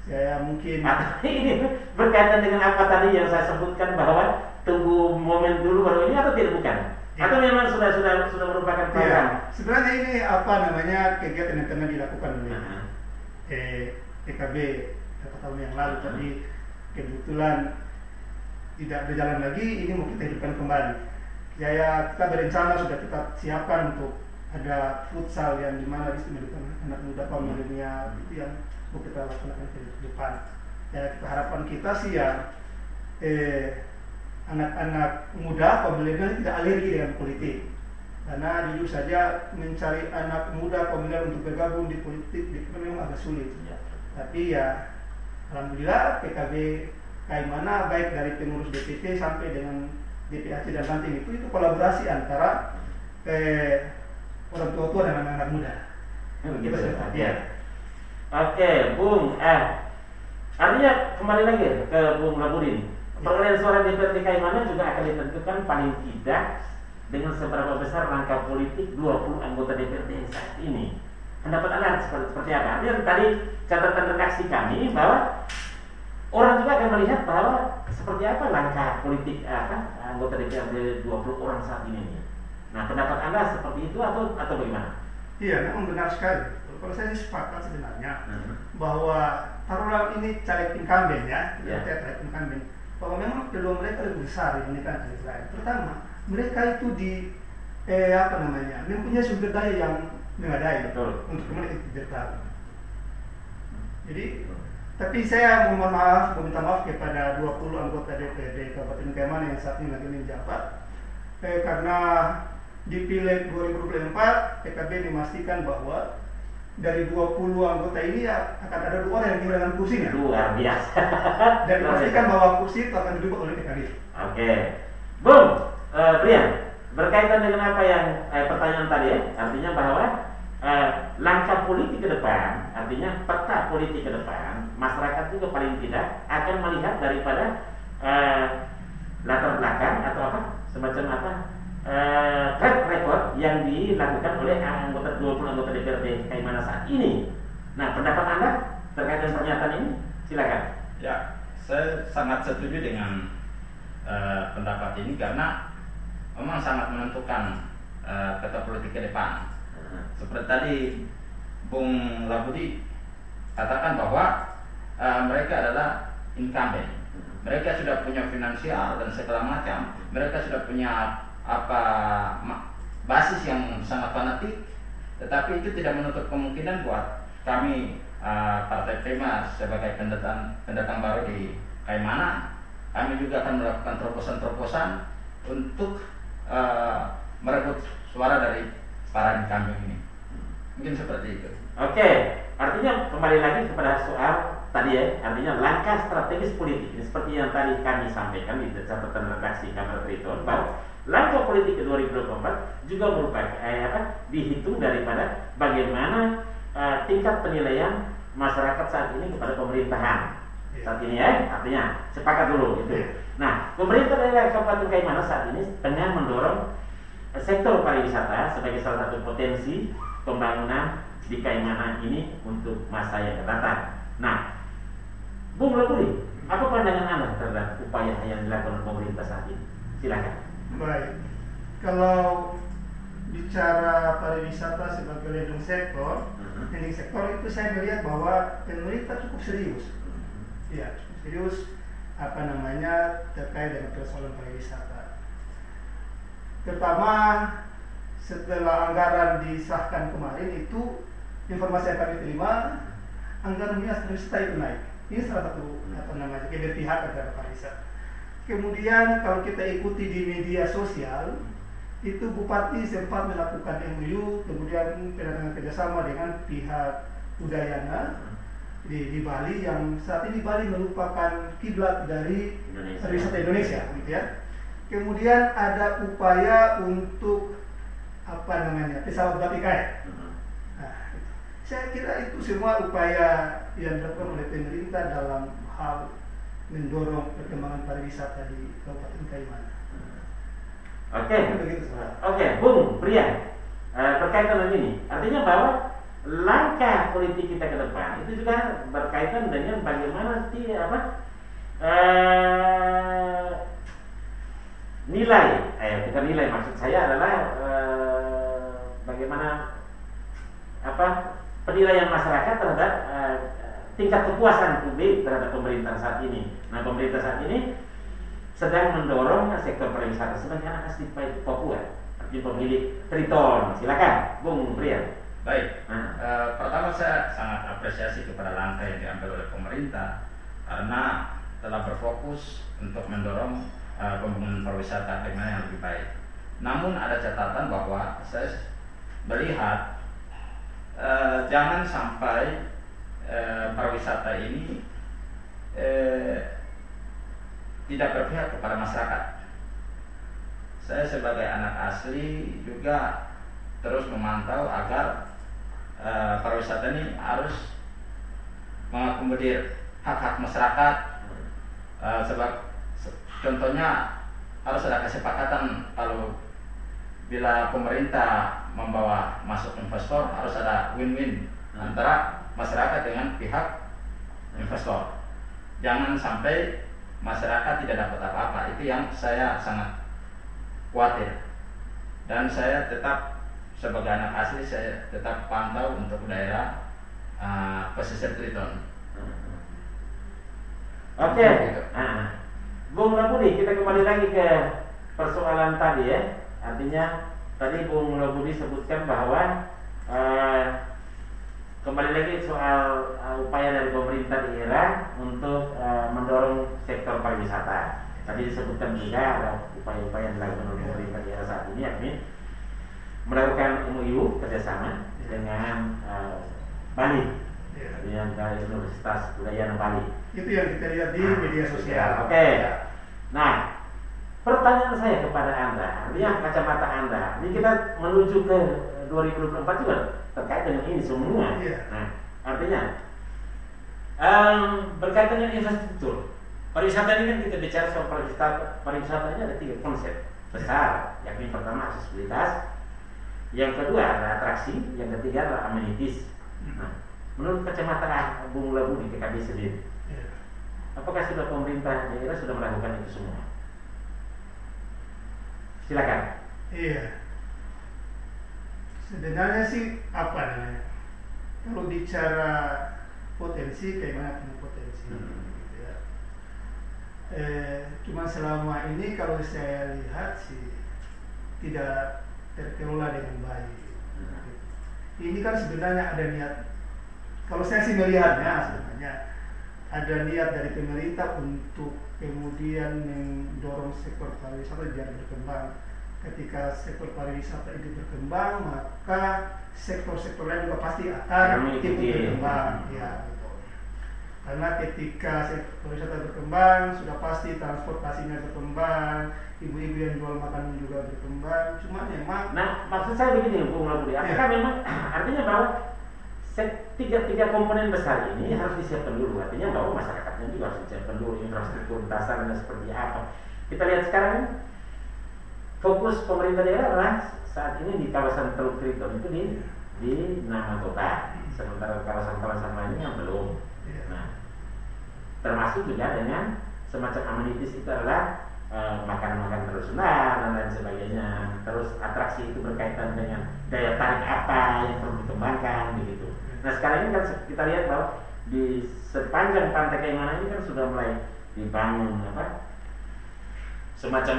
Saya mungkin ini berkaitan dengan apa tadi yang saya sebutkan bahwa tunggu momen dulu baru ini atau tidak bukan? Atau memang sudah merupakan program? Ya, sebenarnya ini apa namanya kegiatan yang tengah dilakukan oleh PKB beberapa tahun yang lalu, tapi kebetulan tidak berjalan lagi. Ini mau kita hidupkan kembali. Kita berencana sudah kita siapkan untuk ada futsal yang dimana bisa mendukung anak muda kaum milenial itu yang mau kita lakukan ke depan. Ya, kita harapan kita sih ya anak-anak muda kaum milenial tidak alergi dengan politik, karena jujur saja mencari anak muda kaum milenial untuk bergabung di politik itu memang agak sulit. Tapi ya alhamdulillah PKB Kaimana baik dari pengurus DPT sampai dengan DPAC dan Banting itu kolaborasi antara orang tua dan anak-anak muda. Begitu ya. Oke, Bung. Artinya kembali lagi ke Bung Labudin. Perolehan suara DPRD Kaimana juga akan ditentukan paling tidak dengan seberapa besar langkah politik 20 anggota DPRD saat ini. Pendapat Anda seperti apa? Artinya tadi catatan redaksi kami bahwa orang juga akan melihat bahwa seperti apa langkah politik anggota DPRD 20 orang saat ini. Nah, pendapat Anda seperti itu atau bagaimana? Iya, memang benar sekali. Kalau saya sepakat sebenarnya bahwa taruhlah ini caleg incumbent ya, caleg incumbent, bahwa memang peluang mereka lebih besar dibandingkan caleg lain. Pertama, mereka itu mempunyai sumber daya yang memadai untuk kemudian itu bertarung. Jadi, tapi saya mau minta maaf kepada 20 anggota DPRD Kabupaten Kaimana yang saat ini lagi menjabat, karena di Pileg 2024 PKB memastikan bahwa dari 20 anggota ini akan ada 2 orang yang kehilangan kursinya. Luar biasa. Dan dipastikan bahwa kursi itu akan diduduk oleh PKB. Oke, Bung Brian, berkaitan dengan apa yang pertanyaan tadi ya, artinya bahwa langkah politik ke depan, artinya peta politik ke depan, masyarakat juga paling tidak akan melihat daripada latar belakang atau semacam track record yang dilakukan oleh 20 anggota DPRD Kaimana saat ini. Nah, pendapat Anda terkait dengan pernyataan ini, silakan. Ya, saya sangat setuju dengan pendapat ini karena memang sangat menentukan peta politik ke depan. Seperti tadi Bung Labudi katakan bahwa mereka adalah incumbent. Mereka sudah punya finansial dan segala macam. Mereka sudah punya basis yang sangat fanatik, tetapi itu tidak menutup kemungkinan buat kami Partai Prima sebagai pendatang baru di Kaimana. Kami juga akan melakukan terobosan-terobosan untuk merebut suara dari para incumbent ini. Mungkin seperti itu. Oke, artinya kembali lagi kepada soal tadi ya, artinya langkah strategis politik ini seperti yang tadi kami sampaikan di catatan redaksi Kabar Triton, bahwa langkah politik 2024 juga merupakan dihitung daripada bagaimana tingkat penilaian masyarakat saat ini kepada pemerintahan saat ini ya, artinya sepakat dulu gitu. Nah, pemerintah daerah Kabupaten Kaimana saat ini tengah mendorong sektor pariwisata sebagai salah satu potensi pembangunan di Kaimana ini untuk masa yang akan datang. Nah, Bung Labudi, apa pandangan Anda terhadap upaya yang dilakukan pemerintah saat ini? Silakan. Baik, kalau bicara pariwisata sebagai leading sektor, itu saya melihat bahwa pemerintah cukup serius, ya cukup serius terkait dengan persoalan pariwisata. Pertama, setelah anggaran disahkan kemarin itu informasi yang kami terima, anggaran dinas pariwisata itu naik. Ini salah satu keberpihakan terhadap pariwisata. Kemudian kalau kita ikuti di media sosial, itu Bupati sempat melakukan MOU, kemudian penandatangan kerjasama dengan pihak Udayana di Bali, yang saat ini Bali merupakan kiblat dari pariwisata Indonesia, gitu ya. Kemudian ada upaya untuk pesawat batik air. Nah, saya kira itu semua upaya yang dilakukan oleh pemerintah dalam hal mendorong perkembangan pariwisata di Kabupaten Kaimana. Oke, Bung Brian, terkait dengan ini, artinya bahwa langkah politik kita ke depan itu juga berkaitan dengan bagaimana nilai, bukan nilai, maksud saya adalah bagaimana penilaian masyarakat terhadap tingkat kepuasan publik terhadap pemerintah saat ini. Nah, pemerintah saat ini sedang mendorong sektor pariwisata sebagai anak asli Papua, artinya pemilik Triton. Silakan, Bung Brian. Baik, pertama saya sangat apresiasi kepada langkah yang diambil oleh pemerintah karena telah berfokus untuk mendorong pembangunan pariwisata bagaimana yang lebih baik. Namun ada catatan bahwa saya melihat jangan sampai pariwisata ini tidak berpihak kepada masyarakat. Saya sebagai anak asli juga terus memantau agar pariwisata ini harus mengakomodir hak-hak masyarakat. Contohnya harus ada kesepakatan kalau bila pemerintah membawa masuk investor harus ada win-win antara masyarakat dengan pihak investor. Jangan sampai masyarakat tidak dapat apa-apa. Itu yang saya sangat khawatir. Dan saya tetap sebagai anak asli saya tetap pantau untuk daerah pesisir Triton. Oke. Bung Labudi, kita kembali lagi ke persoalan tadi ya. Artinya tadi Bung Labudi sebutkan bahwa kembali lagi soal upaya dari pemerintah daerah untuk mendorong sektor pariwisata. Tadi disebutkan juga ada upaya-upaya yang dilakukan oleh pemerintah daerah saat ini, yakni melakukan MOU kerjasama dengan Bali, dengan Universitas Udayana Bali. Itu yang kita lihat di media sosial. Oke. Nah, pertanyaan saya kepada Anda, lihat kacamata Anda. Ini kita menuju ke 2024 juga terkait dengan ini semua. Nah, artinya berkaitan dengan infrastruktur. Pariwisata ini kan kita bicara soal pariwisata ini ada 3 konsep besar, yakni pertama aksesibilitas, yang kedua ada atraksi, yang ketiga adalah amenities. Nah, menurut kacamata Bung Labudi di PKB sendiri, apakah sudah pemerintah daerah sudah melakukan itu semua? Silakan. Iya. Sebenarnya sih apa namanya? Kalau bicara potensi, kayak mana punya potensi? Gitu ya. Cuma selama ini kalau saya lihat sih tidak terkelola dengan baik. Ini kan sebenarnya ada niat. Kalau saya sih melihatnya sebenarnya ada niat dari pemerintah untuk kemudian mendorong sektor pariwisata biar berkembang. Ketika sektor pariwisata itu berkembang, maka sektor-sektor lain juga pasti akan ikut berkembang. Ya, gitu. Karena ketika sektor pariwisata berkembang, sudah pasti transportasinya berkembang, ibu-ibu yang jual makanan juga berkembang. Cuma memang, nah, maksud saya begini, Bung Labudi, apakah memang artinya bahwa tiga komponen besar ini harus disiapkan dulu, artinya bahwa masyarakatnya juga harus disiapkan dulu, infrastruktur dasarnya seperti apa. Kita lihat sekarang fokus pemerintah daerah adalah saat ini di kawasan Teluk Triton itu di nama kota, sementara kawasan-kawasan lainnya belum. Nah, termasuk juga dengan semacam amenities itu adalah makan-makan tradisional dan lain sebagainya. Terus atraksi itu berkaitan dengan daya tarik apa yang perlu dikembangkan begitu. Nah, sekarang ini kan kita lihat bahwa di sepanjang pantai Kaimana ini kan sudah mulai dibangun semacam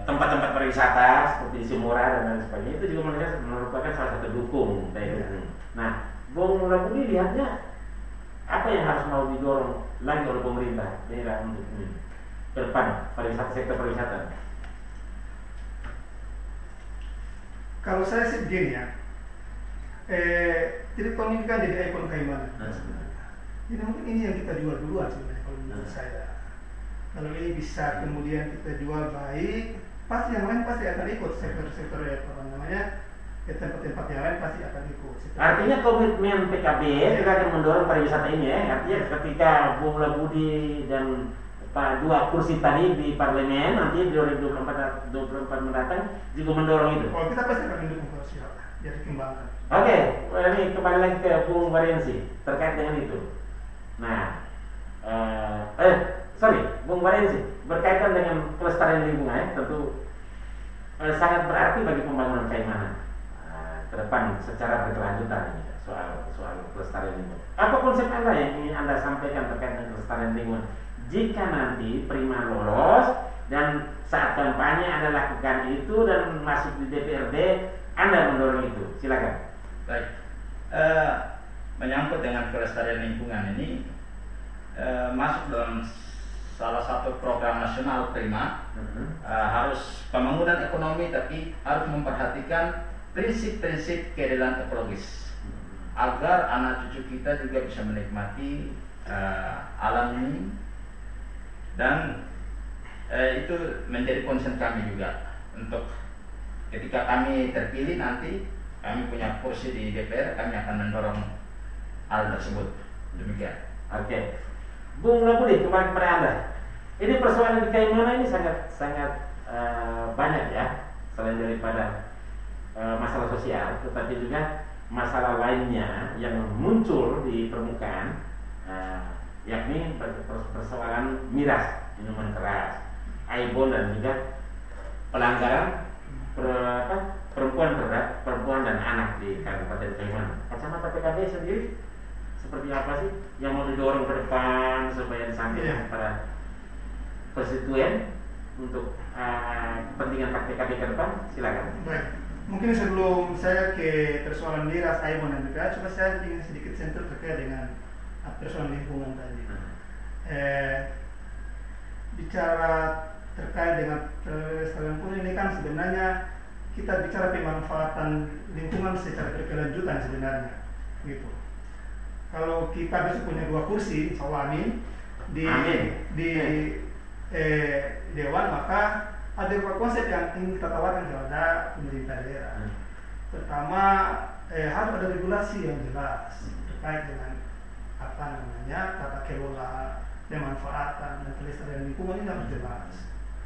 tempat-tempat pariwisata seperti di Sumura dan lain sebagainya. Itu juga merupakan salah satu dukung. Nah, Bung Labudi lihatnya apa yang harus mau didorong lagi oleh pemerintah daerah untuk ini ke depan sektor pariwisata? kalau saya sih begini ya, Triton ini kan jadi ikon Kaimana. Jadi mungkin ini yang kita jual duluan sebenarnya kalau menurut saya. Kalau ini bisa kemudian kita jual baik, pasti yang lain pasti akan ikut sektor-sektor tempat-tempat yang lain pasti akan ikut. Artinya komitmen PKB juga akan mendorong pariwisata ini ya. Artinya ketika Bung Labudi dan dua kursi tadi di parlemen nanti 2024 mendatang juga mendorong itu. Kalau kita pasti akan mendukung sosial. biar dikembangkan. Oke, ini kembali lagi ke Bung Variansi terkait dengan itu. Nah, Bung Variansi berkaitan dengan kelestarian lingkungan ya, tentu sangat berarti bagi pembangunan Kaimanan ke depan secara berkelanjutan ini soal kelestarian lingkungan. Apa konsep Anda yang ingin Anda sampaikan terkait dengan kelestarian lingkungan? Jika nanti Prima lolos dan saat kampanye Anda lakukan itu dan masuk di DPRD, Anda mendorong itu, silakan. Baik, menyangkut dengan kelestarian lingkungan ini masuk dalam salah satu program nasional Prima. Harus pembangunan ekonomi, tapi harus memperhatikan prinsip-prinsip keadilan ekologis agar anak cucu kita juga bisa menikmati alam ini, dan itu menjadi concern kami juga untuk ketika kami terpilih nanti, kami punya kursi di DPR, kami akan mendorong hal tersebut. Demikian. Oke, Bung Labudi, kembali kepada Anda. Ini persoalan di Kaimanan ini sangat banyak ya, selain daripada masalah sosial, tetapi juga masalah lainnya yang muncul di permukaan, yakni persoalan miras, minuman keras, aibon, dan juga pelanggaran perempuan dan anak di Kabupaten Kaimanan. Kacamata PKB sendiri seperti apa sih yang mau didorong ke depan supaya disampaikan kepada konstituen untuk kepentingan PKB ke depan? Silakan. Baik. Mungkin sebelum saya ke persoalan miras, aibon, dan BPA, coba saya ingin sedikit sentuh terkait dengan persoalan lingkungan tadi. Bicara terkait dengan kelestarian lingkungan ini kan sebenarnya kita bicara pemanfaatan lingkungan secara berkelanjutan sebenarnya, gitu. Kalau kita besok punya 2 kursi, insya Allah amin, di Dewan, maka ada beberapa konsep yang ingin kita tawarkan kepada pemerintah daerah. Pertama, harus ada regulasi yang jelas terkait dengan tata kelola, pemanfaatan, dan kelestarian lingkungan ini harus jelas,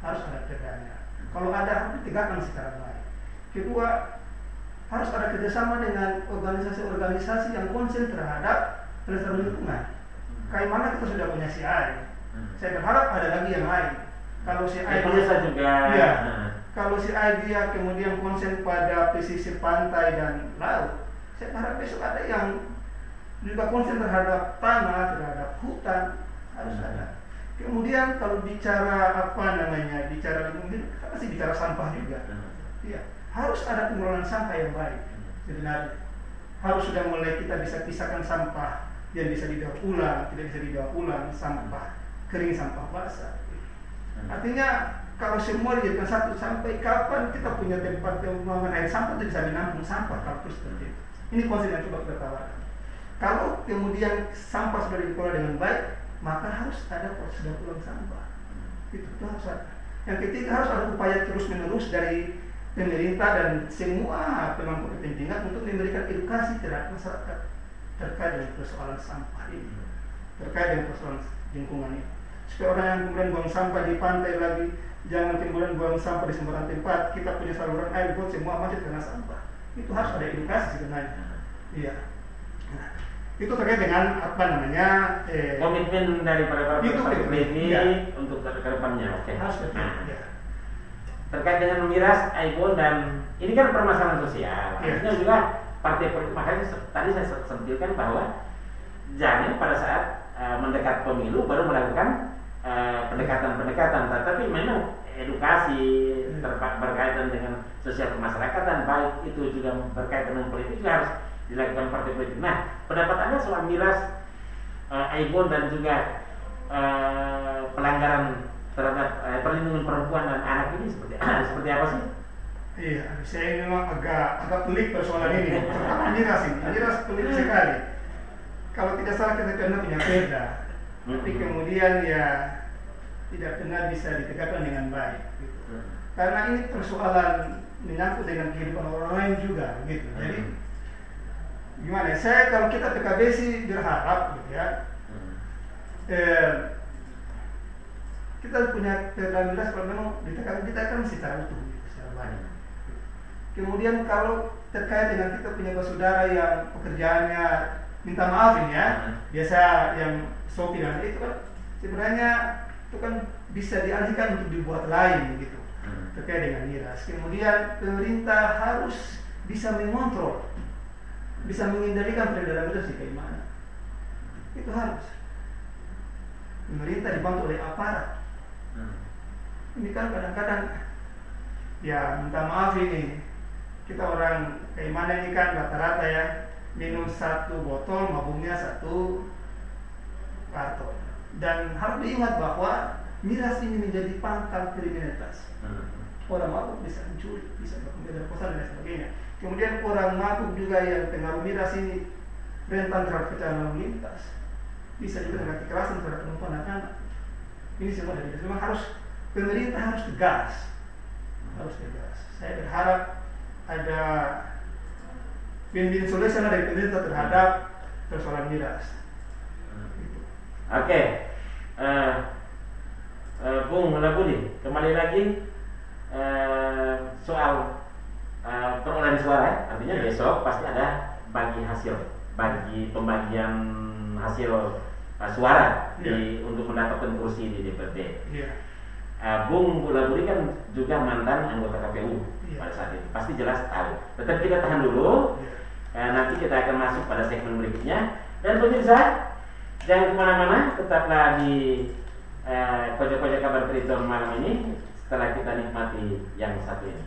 harus ada perdanya. Kalau ada, harus ditegakkan secara baik. Kedua, harus ada kerjasama dengan organisasi-organisasi yang konsen terhadap kelestarian lingkungan. Kayak mana kita sudah punya CI, saya berharap ada lagi yang lain. Kalau CI juga, ya, kalau CI dia kemudian konsen pada pesisir pantai dan laut, saya berharap besok ada yang juga konsen terhadap tanah, terhadap hutan, harus ada. Kemudian kalau bicara bicara lingkungan, kita pasti bicara sampah juga. Iya, harus ada pengelolaan sampah yang baik. Sebenarnya harus sudah mulai kita bisa pisahkan sampah yang bisa didaur ulang, tidak bisa didaur ulang, sampah kering, sampah basah. Artinya kalau semua dijadikan satu, sampai kapan kita punya tempat pembuangan air sampah itu bisa menampung sampah kalau terus seperti itu. Ini konsep yang coba kita tawarkan. Kalau kemudian sampah sudah dikelola dengan baik, maka harus ada proses daur ulang sampah. Itu harus ada. Yang ketiga, harus ada upaya terus menerus dari pemerintah dan semua pemangku kepentingan untuk memberikan edukasi terhadap masyarakat terkait dengan persoalan sampah ini, terkait dengan persoalan lingkungan ini. Supaya orang yang kemudian buang sampah di pantai lagi, jangan kemudian buang sampah di sembarang tempat. Kita punya saluran air, buat semua macet karena sampah. Itu harus ada edukasi sebenarnya. Iya. Nah, itu terkait dengan komitmen daripada para peserta ini ya, untuk ke depannya. Oke. Harus betul. Ya. Terkait dengan miras, aibon, dan ini kan permasalahan sosial. Artinya juga partai politik, makanya tadi saya sentilkan bahwa jangan pada saat mendekat pemilu baru melakukan pendekatan-pendekatan, tetapi memang edukasi berkaitan dengan sosial kemasyarakatan, baik itu juga berkaitan dengan politik, juga harus dilakukan partai politik. Nah, pendapat Anda soal miras, aibon, dan juga pelanggaran terhadap perlindungan perempuan dan anak ini seperti apa sih? Iya, saya memang agak pelik persoalan ini. Terutama miras pelik sekali. Kalau tidak salah kita pernah punya perda, tapi kemudian ya tidak pernah bisa ditegakkan dengan baik. Gitu. Karena ini persoalan menyangkut dengan kehidupan orang lain juga, gitu. Jadi gimana? Saya kalau kita PKB sih berharap, gitu ya. Kita punya perda miras, kalau memang ditegakkan secara utuh, gitu, secara baik. Kemudian kalau terkait dengan kita punya saudara yang pekerjaannya minta maaf ini ya, biasa yang sopi dan itu kan sebenarnya itu kan bisa dialihkan untuk dibuat lain begitu terkait dengan miras. Kemudian pemerintah harus bisa mengontrol, bisa mengendalikan peredaran miras di mana. Itu harus. Pemerintah dibantu oleh aparat. Ini kan kadang-kadang ya minta maaf ini, kita orang kayak mana ini kan rata-rata ya minum 1 botol mabuknya 1 karton. Dan harus diingat bahwa miras ini menjadi pangkal kriminalitas. Orang mabuk bisa mencuri, bisa melakukan perkosaan dan sebagainya. Kemudian orang mabuk juga yang pengaruh miras ini rentan terhadap kecelakaan lalu lintas, bisa juga dengan kekerasan terhadap perempuan dan anak. Ini semua dari memang harus pemerintah harus tegas, harus tegas. Saya berharap ada win-win solution dari pemerintah terhadap persoalan miras. Oke, Bung Labudi, kembali lagi soal perolehan suara. Artinya besok pasti ada bagi hasil, bagi pembagian hasil suara untuk mendapatkan kursi di DPRD. Bung Labudi kan juga mantan anggota KPU pada saat itu, pasti jelas tahu. Tetap kita tahan dulu. Nanti kita akan masuk pada segmen berikutnya. Dan pemirsa, jangan kemana-mana, tetaplah di pojok-pojok kabar Triton malam ini setelah kita nikmati yang satu ini.